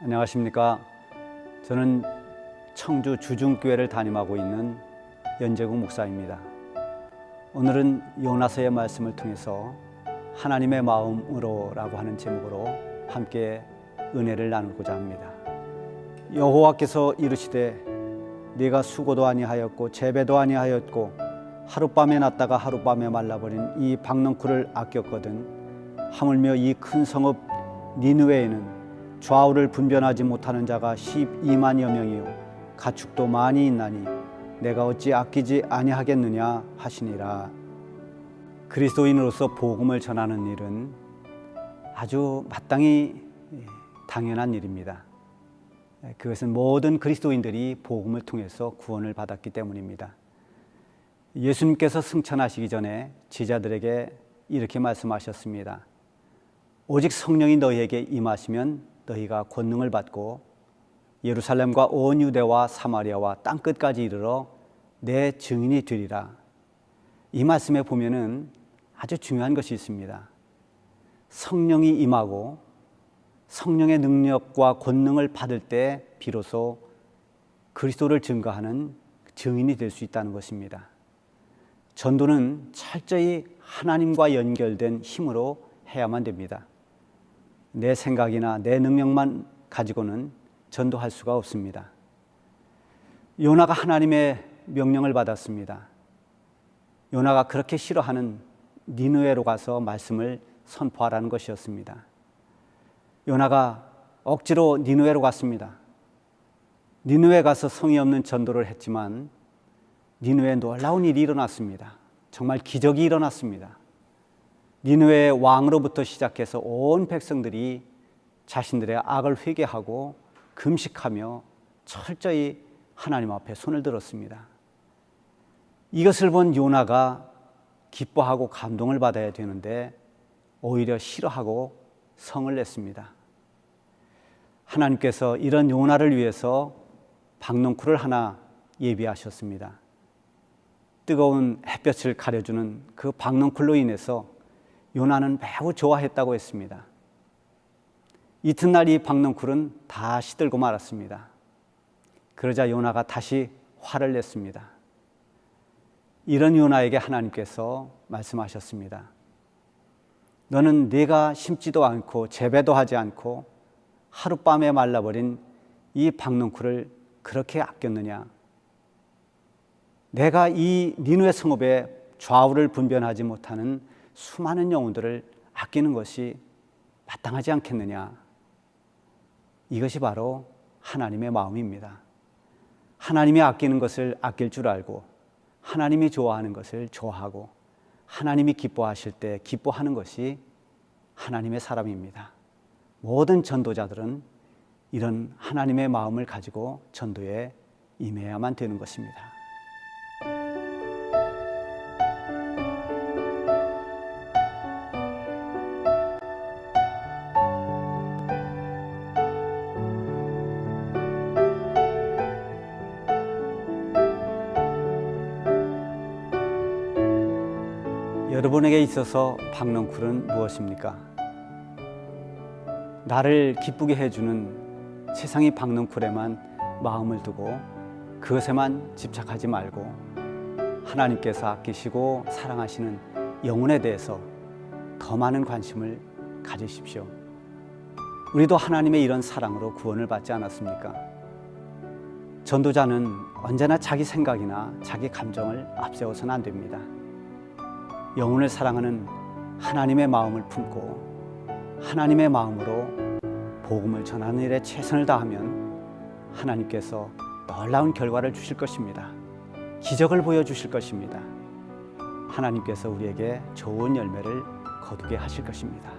안녕하십니까. 저는 청주 주중교회를 담임하고 있는 연재국 목사입니다. 오늘은 요나서의 말씀을 통해서 하나님의 마음으로라고 하는 제목으로 함께 은혜를 나누고자 합니다. 여호와께서 이르시되 네가 수고도 아니하였고 재배도 아니하였고 하룻밤에 났다가 하룻밤에 말라버린 이 박넝쿨을 아꼈거든 하물며 이 큰 성읍 니느웨에는 좌우를 분별하지 못하는 자가 12만여 명이요 가축도 많이 있나니 내가 어찌 아끼지 아니하겠느냐 하시니라. 그리스도인으로서 복음을 전하는 일은 아주 마땅히 당연한 일입니다. 그것은 모든 그리스도인들이 복음을 통해서 구원을 받았기 때문입니다. 예수님께서 승천하시기 전에 제자들에게 이렇게 말씀하셨습니다. 오직 성령이 너희에게 임하시면 너희가 권능을 받고 예루살렘과 온 유대와 사마리아와 땅끝까지 이르러 내 증인이 되리라. 이 말씀에 보면은 아주 중요한 것이 있습니다. 성령이 임하고 성령의 능력과 권능을 받을 때 비로소 그리스도를 증거하는 증인이 될 수 있다는 것입니다. 전도는 철저히 하나님과 연결된 힘으로 해야만 됩니다. 내 생각이나 내 능력만 가지고는 전도할 수가 없습니다. 요나가 하나님의 명령을 받았습니다. 요나가 그렇게 싫어하는 니느웨로 가서 말씀을 선포하라는 것이었습니다. 요나가 억지로 니느웨로 갔습니다. 니느웨 가서 성의 없는 전도를 했지만 니느웨에 놀라운 일이 일어났습니다. 정말 기적이 일어났습니다. 니느웨의 왕으로부터 시작해서 온 백성들이 자신들의 악을 회개하고 금식하며 철저히 하나님 앞에 손을 들었습니다. 이것을 본 요나가 기뻐하고 감동을 받아야 되는데 오히려 싫어하고 성을 냈습니다. 하나님께서 이런 요나를 위해서 박넝쿨을 하나 예비하셨습니다. 뜨거운 햇볕을 가려주는 그 박넝쿨로 인해서 요나는 매우 좋아했다고 했습니다. 이튿날 이 박넝쿨은 다 시들고 말았습니다. 그러자 요나가 다시 화를 냈습니다. 이런 요나에게 하나님께서 말씀하셨습니다. 너는 네가 심지도 않고 재배도 하지 않고 하룻밤에 말라버린 이 박넝쿨을 그렇게 아꼈느냐? 내가 이 니느웨 성읍에 좌우를 분별하지 못하는 수많은 영혼들을 아끼는 것이 마땅하지 않겠느냐? 이것이 바로 하나님의 마음입니다. 하나님이 아끼는 것을 아낄 줄 알고 하나님이 좋아하는 것을 좋아하고 하나님이 기뻐하실 때 기뻐하는 것이 하나님의 사람입니다. 모든 전도자들은 이런 하나님의 마음을 가지고 전도에 임해야만 되는 것입니다. 여러분에게 있어서 박넝쿨은 무엇입니까? 나를 기쁘게 해주는 세상의 박넝쿨에만 마음을 두고 그것에만 집착하지 말고 하나님께서 아끼시고 사랑하시는 영혼에 대해서 더 많은 관심을 가지십시오. 우리도 하나님의 이런 사랑으로 구원을 받지 않았습니까? 전도자는 언제나 자기 생각이나 자기 감정을 앞세워서는 안 됩니다. 영혼을 사랑하는 하나님의 마음을 품고 하나님의 마음으로 복음을 전하는 일에 최선을 다하면 하나님께서 놀라운 결과를 주실 것입니다. 기적을 보여주실 것입니다. 하나님께서 우리에게 좋은 열매를 거두게 하실 것입니다.